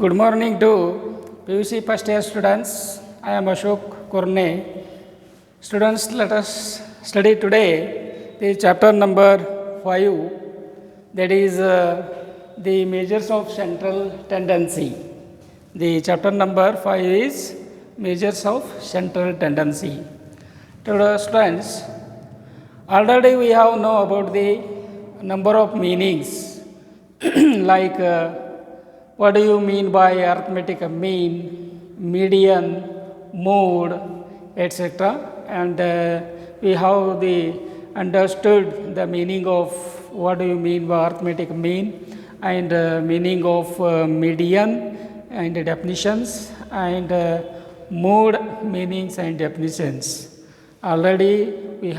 Good morning to PUC first year students. I am Ashok Kurne. Students, let us study today the chapter number 5, that is the measures of central tendency. The chapter number 5 is measures of central tendency. Today, students, already we have know about the number of meanings like what do you mean by arithmetic mean, median, mode, etc. And we have understood the meaning of what do you mean by arithmetic mean and meaning of median and definitions and mode meanings and definitions. We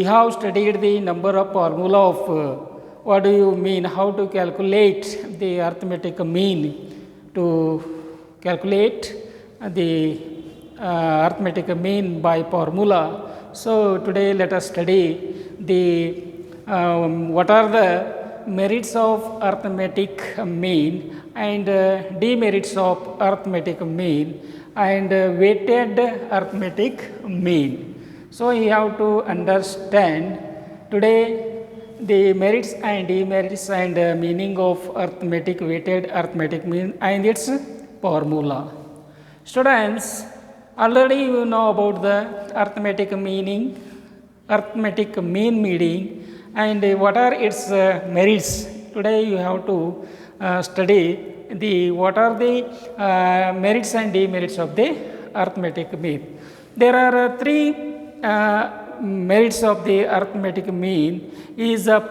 have studied the number of formula of what do you mean, how to calculate the arithmetic mean, to calculate the arithmetic mean by formula. So today let us study the what are the merits of arithmetic mean and demerits of arithmetic mean and weighted arithmetic mean. So you have to understand today the merits and demerits and meaning of arithmetic weighted arithmetic mean and its formula. Students, already you know about the arithmetic mean meaning and what are its merits. Today you have to study what are the merits and demerits of the arithmetic mean. There are three merits of the arithmetic mean.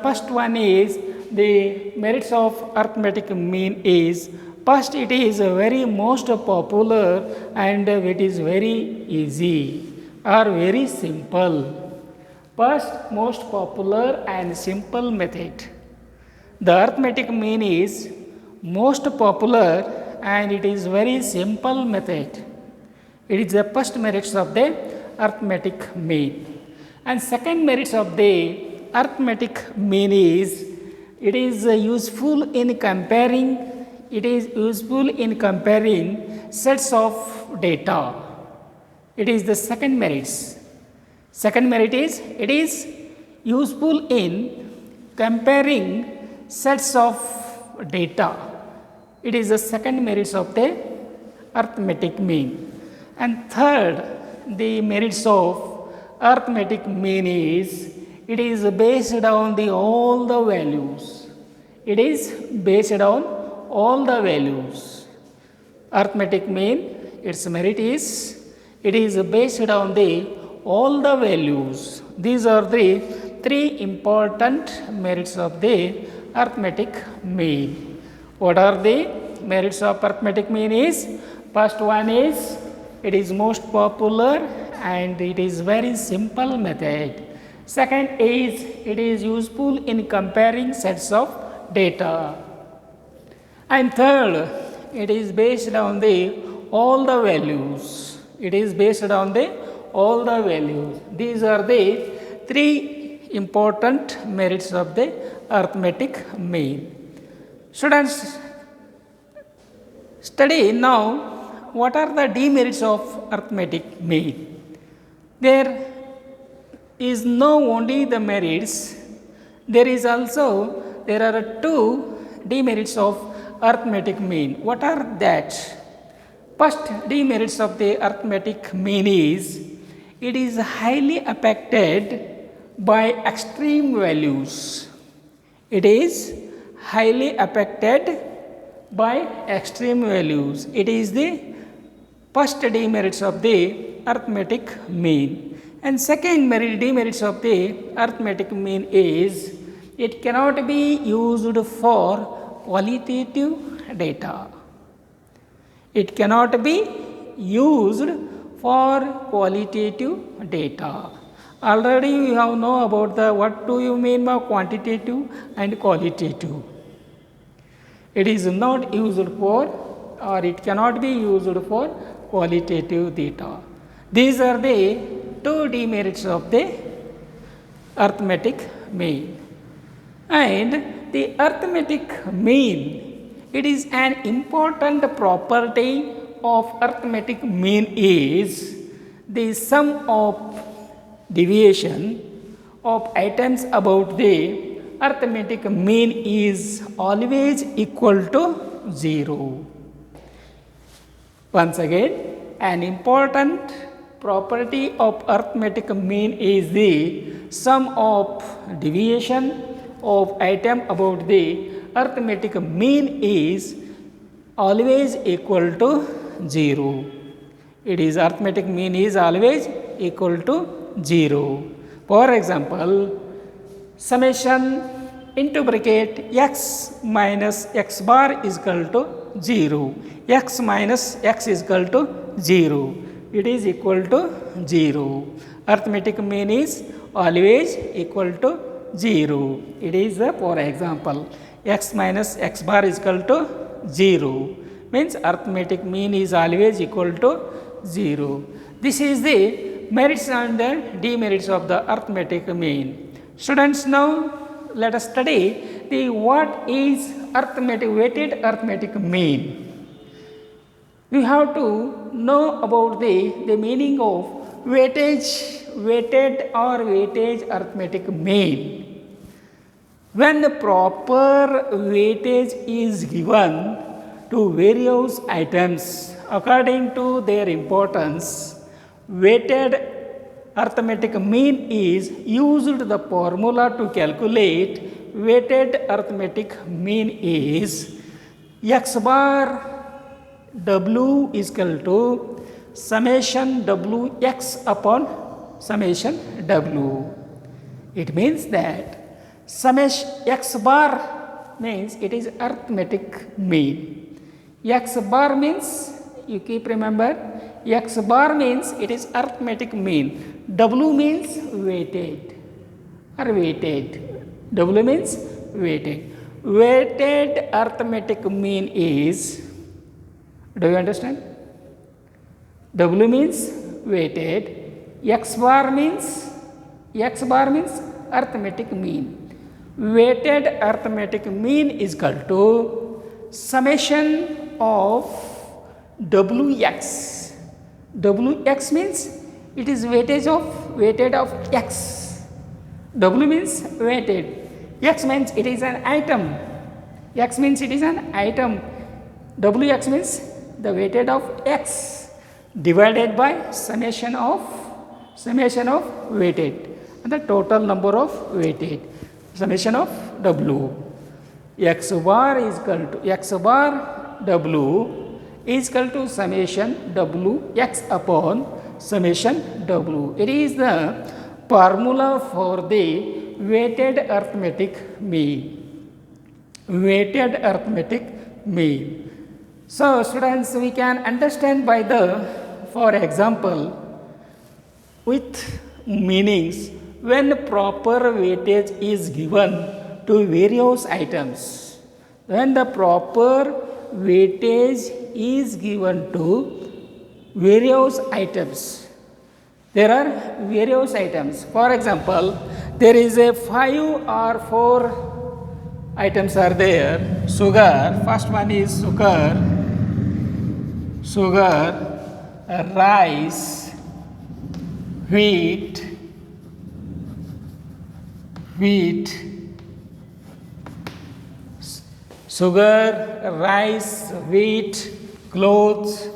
First one is the merits of arithmetic mean is first, it is very most popular and it is very easy or very simple. First most popular and simple method. The arithmetic mean is most popular and it is very simple method. It is the first merits of the arithmetic mean. And second merits of the arithmetic mean is it is useful in comparing sets of data. It is the second merits. Second merit is it is useful in comparing sets of data. It is the second merits of the arithmetic mean. And third, the merits of arithmetic mean is it is based on all the values. It is based on all the values. Arithmetic mean, its merit is it is based on all the values. These are the three important merits of the arithmetic mean. What are the merits of arithmetic mean is? First one is it is most popular and it is very simple method. Second is it is useful in comparing sets of data. And third, it is based on all the values. It is based on all the values. These are the three important merits of the arithmetic mean. Students, study now what are the demerits of arithmetic mean. There is not only the merits, there are two demerits of arithmetic mean. What are that? First demerits of the arithmetic mean is it is highly affected by extreme values. It is highly affected by extreme values. It is the first demerits of the arithmetic mean. And second demerits of the arithmetic mean is it cannot be used for qualitative data. It cannot be used for qualitative data. Already you have know about what do you mean by quantitative and qualitative. It is not used for or it cannot be used for qualitative data. These are the two demerits of the arithmetic mean. And the arithmetic mean it is an important property of arithmetic mean is the sum of deviation of items about the arithmetic mean is always equal to 0. Once again, an important property of arithmetic mean is the sum of deviation of item about the arithmetic mean is always equal to 0. It is arithmetic mean is always equal to 0. For example, summation into bracket x minus x bar is equal to 0. X minus x is equal to 0. It is equal to 0. Arithmetic mean is always equal to 0. It is for example, x minus x bar is equal to 0. Means arithmetic mean is always equal to 0. This is the merits and the demerits of the arithmetic mean. Students, now let us study the what is arithmetic weighted arithmetic mean. We have to know about the meaning of weighted or weightage arithmetic mean. When the proper weightage is given to various items according to their importance, weighted arithmetic mean is used. The formula to calculate weighted arithmetic mean is x bar w is equal to summation w x upon summation w. It means that summation x bar means it is arithmetic mean. X bar means, you keep remember, x bar means it is arithmetic mean. W means weighted or weighted. W means weighted. Weighted arithmetic mean is, do you understand? W means weighted. X bar means arithmetic mean. Weighted arithmetic mean is equal to summation of Wx. Wx means it is weighted of x. W means weighted. X means it is an item. X means it is an item. Wx means the weighted of x divided by summation of weighted and the total number of weighted. Summation of W. X bar is equal to x bar W is equal to summation W x upon summation W. It is the formula for the weighted arithmetic mean. Weighted arithmetic mean. So students, we can understand by the, for example, with meanings when proper weightage is given to various items. When the proper weightage is given to various items, there are various items. For example, there is a 5 or 4 items are there. Sugar, first one is sugar, rice, wheat, sugar, rice, wheat, clothes,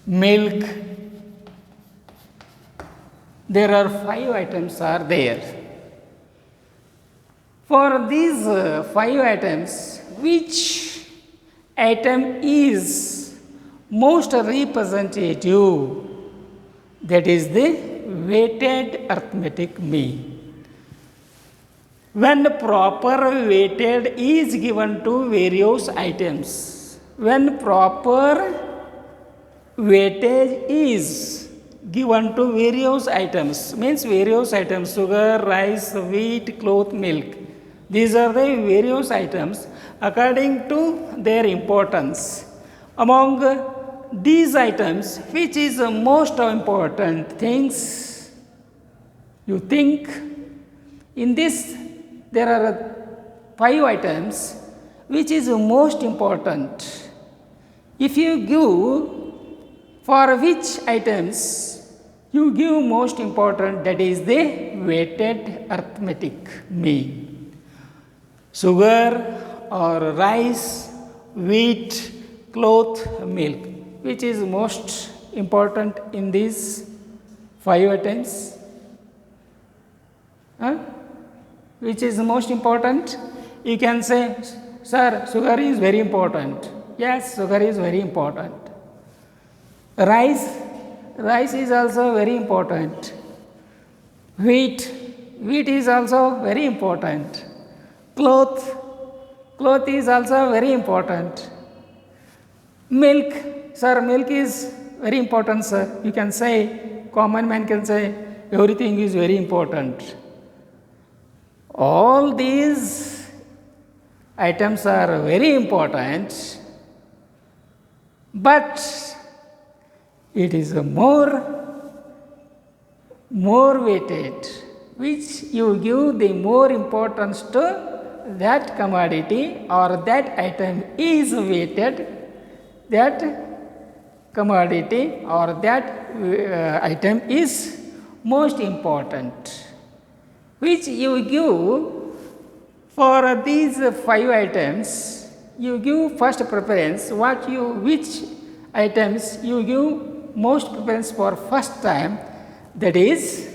milk. There are 5 items are there. For these 5 items, which item is most representative? That is the weighted arithmetic mean. When proper weighted is given to various items, when proper weightage is given to various items, means various items, sugar, rice, wheat, cloth, milk. These are the various items according to their importance. Among these items, which is the most important things? You think in this there are 5 items, which is most important? If you give for which items you give most important, that is the weighted arithmetic mean. Sugar or rice, wheat, cloth, milk. Which is most important in these 5 items? Which is most important? You can say, sir, sugar is very important. Yes, sugar is very important. Rice is also very important. Wheat is also very important. Cloth is also very important. Milk, sir, milk is very important, sir. You can say, common man can say, everything is very important. All these items are very important, but it is a more weighted, which you give the more importance to that commodity or that item is weighted, that commodity or that item is most important, which you give for these 5 items. You give first preference, which items you give most preference for first time, that is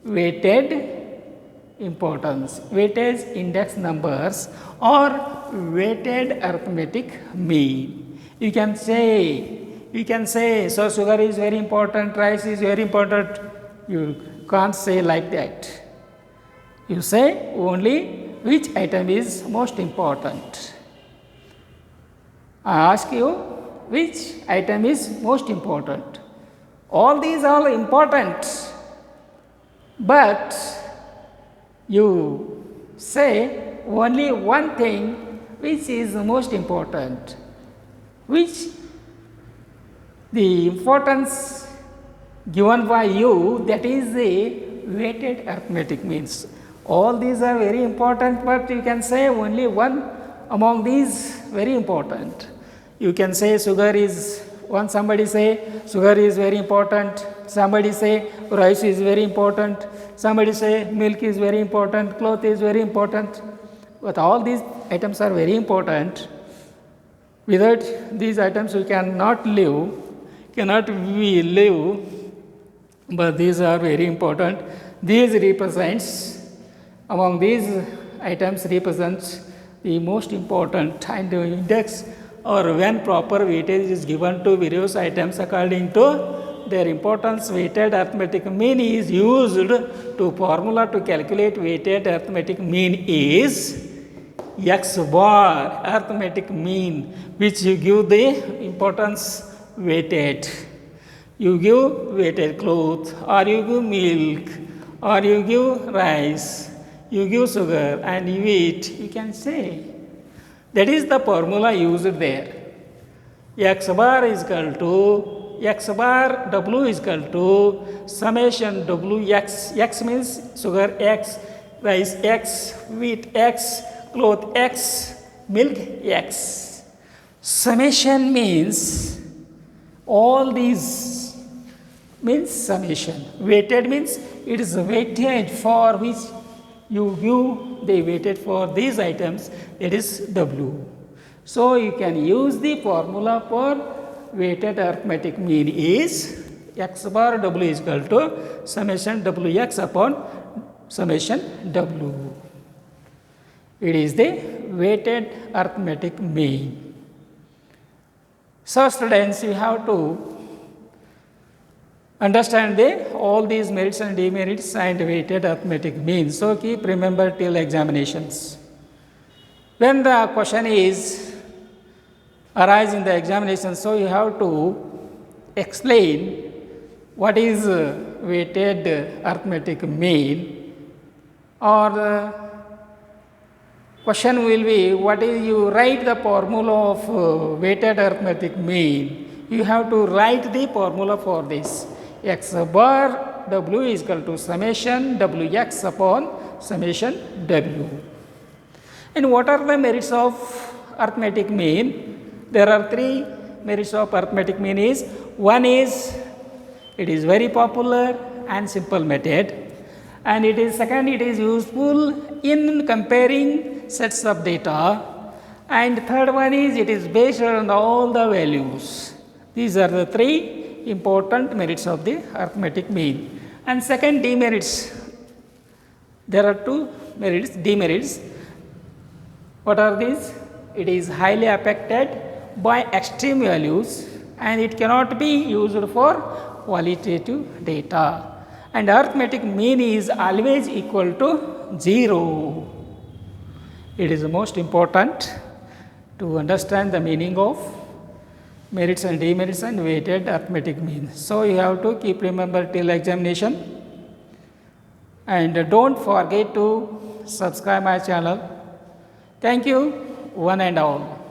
weighted importance, weightage index numbers or weighted arithmetic mean. You can say, so sugar is very important, rice is very important. You can't say like that. You say only which item is most important. I ask you, which item is most important? All these are important, but you say only one thing which is most important, which the importance given by you, that is the weighted arithmetic means. All these are very important, but you can say only one among these very important. You can say sugar is, when somebody say sugar is very important, somebody say rice is very important, somebody say milk is very important, cloth is very important. But all these items are very important. Without these items we cannot live, but these are very important. These represents, among these items represents the most important, and the index or when proper weightage is given to various items according to their importance, weighted arithmetic mean is used to formula to calculate weighted arithmetic mean is x bar arithmetic mean, which you give the importance weighted. You give weighted cloth, or you give milk, or you give rice, you give sugar and you eat, you can say. That is the formula used there. X bar is equal to, x bar W is equal to summation W x. X means sugar x, rice x, wheat x, cloth x, milk x. Summation means all these means summation. Weighted means it is a weightage for which you give the weighted for these items, that is W. So you can use the formula for weighted arithmetic mean is x bar W is equal to summation Wx upon summation W. It is the weighted arithmetic mean. So students, you have to understand all these merits and demerits and weighted arithmetic means. So keep remember till examinations. When the question is arise in the examination, so you have to explain what is weighted arithmetic mean, or the question will be what is, you write the formula of weighted arithmetic mean. You have to write the formula for this. X bar W is equal to summation Wx upon summation W. And what are the merits of arithmetic mean? There are three merits of arithmetic mean is, one is it is very popular and simple method, and it is second, it is useful in comparing sets of data, and third one is it is based on all the values. These are the three important merits of the arithmetic mean. And second, demerits. There are two merits, demerits. What are these? It is highly affected by extreme values and it cannot be used for qualitative data. And arithmetic mean is always equal to 0. It is most important to understand the meaning of merits and demerits and weighted arithmetic mean. So, you have to keep remember till examination, and don't forget to subscribe my channel. Thank you one and all.